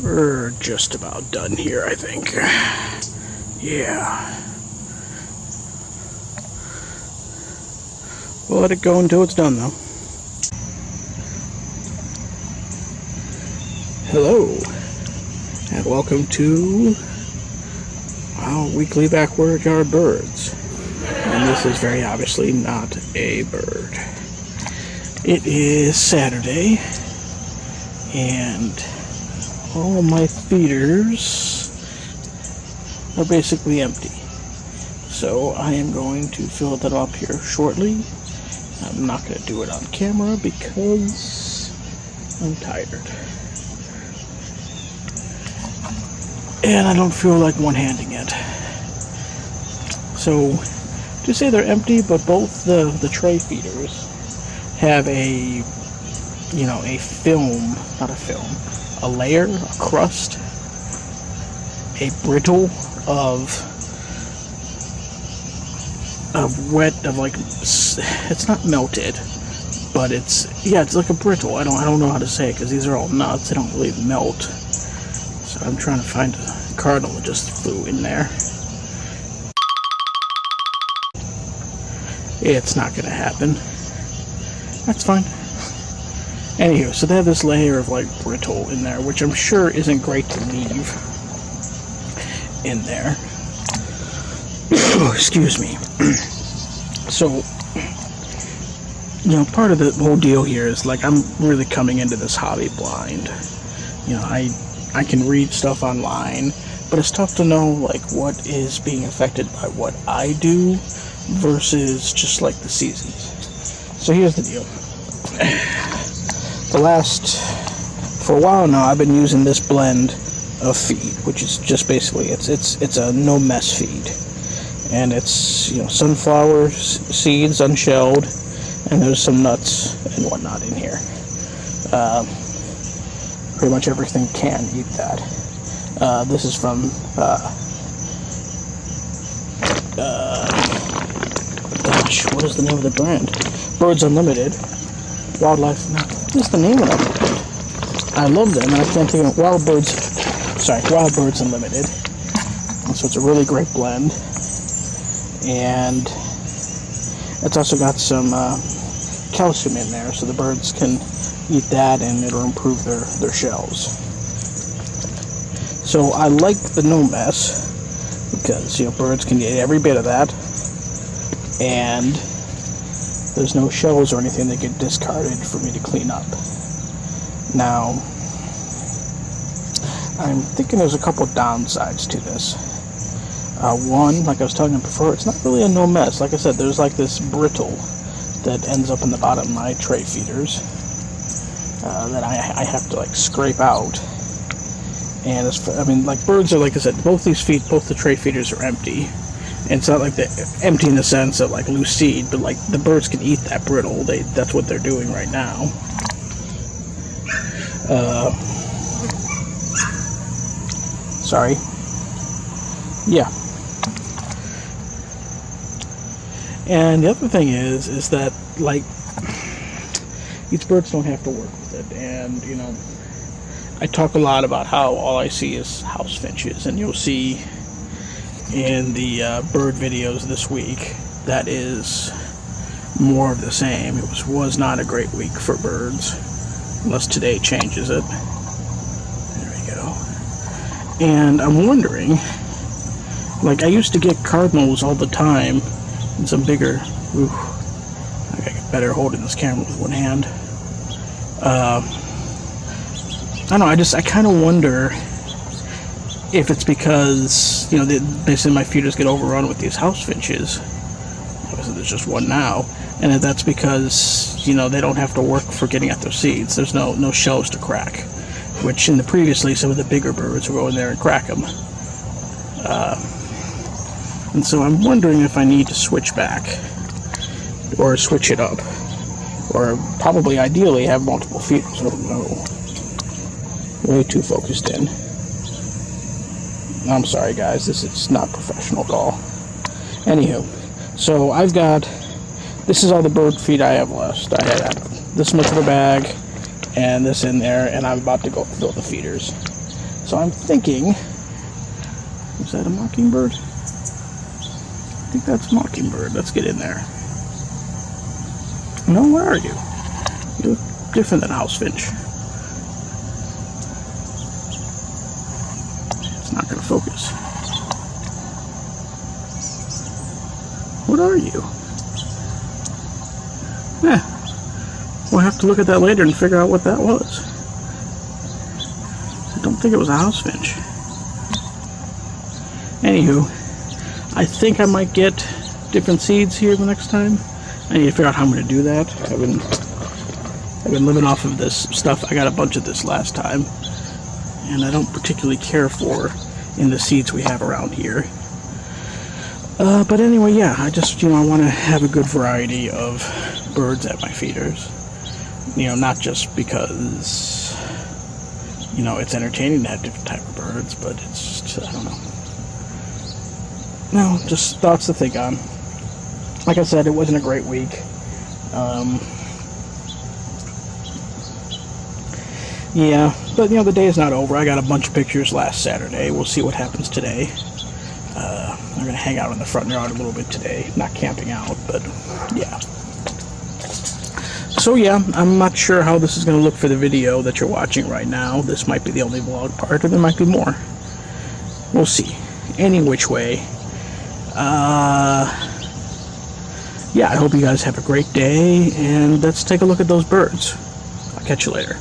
We're just about done here, I think. Yeah. We'll let it go until it's done, though. Hello, and welcome to our weekly Backward Yard Birds. And this is very obviously not a bird. It is Saturday, and all my feeders are basically empty. So I am going to fill them up here shortly. I'm not going to do it on camera because I'm tired. And I don't feel like one-handing it. So, to say they're empty, but both the tray feeders have a film, not a film, a layer, a crust, a brittle of like, it's not melted, but it's like a brittle. I don't know how to say it because these are all nuts. They don't really melt. So I'm trying to find a Cardinal that just flew in there. It's not going to happen. That's fine. Anywho, so they have this layer of like brittle in there, which I'm sure isn't great to leave in there. Excuse me. So, part of the whole deal here is like I'm really coming into this hobby blind. I can read stuff online, but it's tough to know like what is being affected by what I do versus just like the seasons. So here's the deal. For a while now, I've been using this blend of feed, which is just basically it's a no mess feed, and it's sunflower seeds unshelled, and there's some nuts and whatnot in here. Pretty much everything can eat that. This is from what is the name of the brand? Birds Unlimited. Wildlife. What is the name of that? I love them, and I can't think of Wild Birds Unlimited. So it's a really great blend, and it's also got some calcium in there, so the birds can eat that, and it'll improve their shells. So I like the no mess because birds can eat every bit of that, and there's no shells or anything that get discarded for me to clean up. Now, I'm thinking there's a couple downsides to this. One, like I was telling you before, it's not really a no mess. Like I said, there's like this brittle that ends up in the bottom of my tray feeders that I have to like scrape out. And birds are, like I said, both the tray feeders are empty. And it's not like they're empty in the sense of like loose seed, but like the birds can eat that brittle. That's what they're doing right now. Sorry. Yeah. And the other thing is that like these birds don't have to work with it, and I talk a lot about how all I see is house finches, and you'll see in the bird videos this week that is more of the same. It was not a great week for birds, unless today changes it. There we go. And I'm wondering, like I used to get cardinals all the time, and some bigger. Ooh, I gotta get better holding this camera with one hand. I don't know. I kind of wonder if it's because basically my feeders get overrun with these house finches. Obviously, there's just one now, and if that's because they don't have to work for getting at their seeds. There's no shells to crack, which previously some of the bigger birds would go in there and crack them. And so I'm wondering if I need to switch back or switch it up, or probably ideally have multiple feeders. Oh no. Way too focused in. I'm sorry guys, this is not professional at all. Anywho, so this is all the bird feed I have left. I had this much of a bag and this in there, and I'm about to go fill the feeders. So I'm thinking, is that a mockingbird? I think that's a mockingbird. Let's get in there. No, where are you? You look different than a house finch. It's not going to focus. What are you? We'll have to look at that later and figure out what that was. I don't think it was a house finch. Anywho, I think I might get different seeds here the next time. I need to figure out how I'm going to do that. I've been living off of this stuff. I got a bunch of this last time, and I don't particularly care for in the seeds we have around here. But anyway, yeah, I just, I want to have a good variety of birds at my feeders. Not just because, it's entertaining to have different type of birds, but it's just, I don't know. No, just thoughts to think on. Like I said, it wasn't a great week. Yeah, but the day is not over. I got a bunch of pictures last Saturday. We'll see what happens today. I'm going to hang out in the front yard a little bit today. Not camping out, but yeah. So yeah, I'm not sure how this is going to look for the video that you're watching right now. This might be the only vlog part, or there might be more. We'll see. Any which way. Yeah, I hope you guys have a great day, and let's take a look at those birds. I'll catch you later.